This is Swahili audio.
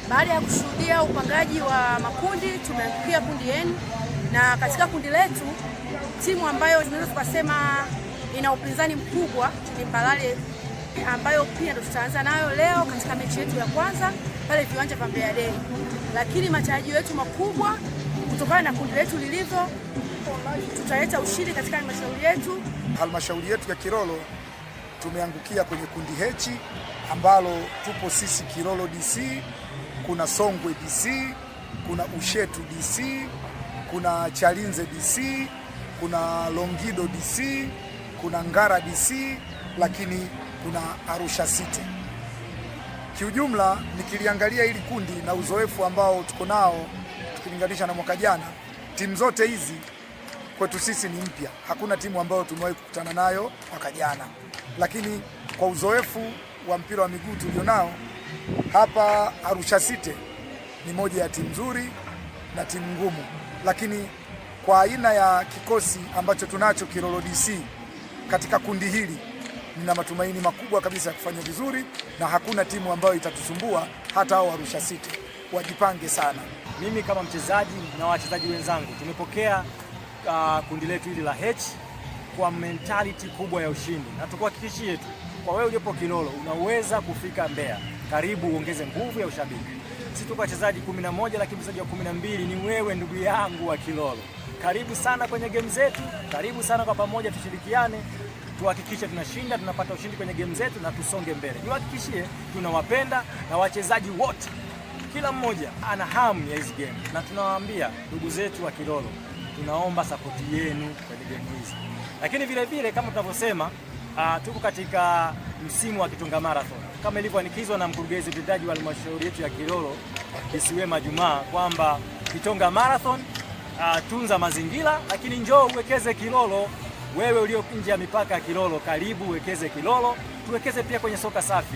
Baada ya kushuhudia upangaji wa makundi, tumeangukia kundi N, na katika kundi letu timu ambayo tunaweza tukasema ina upinzani mkubwa ni Mbalale, ambayo pia ndo tutaanza nayo leo katika mechi yetu ya kwanza pale viwanja vya Mbeya Day. Lakini matarajio yetu makubwa kutokana na kundi letu lilivyo, tutaleta ushindi katika halmashauri yetu. Halmashauri yetu ya Kilolo tumeangukia kwenye kundi H ambalo tupo sisi Kilolo DC, kuna Songwe DC, kuna Ushetu DC, kuna Chalinze DC, kuna Longido DC, kuna Ngara DC, lakini kuna Arusha City. Kiujumla nikiliangalia hili kundi na uzoefu ambao tuko nao tukilinganisha na mwaka jana, timu zote hizi kwetu sisi ni mpya. Hakuna timu ambayo tumewahi kukutana nayo mwaka jana, lakini kwa uzoefu wa mpira wa miguu tulionao hapa, Arusha City ni moja ya timu nzuri na timu ngumu, lakini kwa aina ya kikosi ambacho tunacho Kilolo DC katika kundi hili, nina matumaini makubwa kabisa ya kufanya vizuri na hakuna timu ambayo itatusumbua, hata hao Arusha City wajipange sana. Mimi kama mchezaji na wachezaji wenzangu tumepokea kundi letu hili la H kwa mentality kubwa ya ushindi, na tukuhakikishie tu kwa wewe uliopo Kilolo unaweza kufika Mbeya. Karibu uongeze nguvu ya ushabiki. Sisi tuko wachezaji 11 lakini mchezaji wa 12 ni wewe ndugu yangu wa Kilolo. Karibu sana kwenye game zetu, karibu sana, kwa pamoja tushirikiane, tuhakikishe tunashinda, tunapata ushindi kwenye game zetu na tusonge mbele. Niwahakikishie tunawapenda na wachezaji wote, kila mmoja ana hamu ya hizi game, na tunawaambia ndugu zetu wa Kilolo, tunaomba support yenu kwenye game hizi. Lakini vile vile kama tunavyosema, tuko katika msimu wa Kitonga Marathon kama ilivyoanikizwa na mkurugenzi mtendaji wa halmashauri yetu ya Kilolo Kisiwema Jumaa kwamba Kitonga Marathon, tunza mazingira lakini njoo uwekeze Kilolo. Wewe ulio nje ya mipaka ya Kilolo, karibu uwekeze Kilolo, tuwekeze pia kwenye soka safi.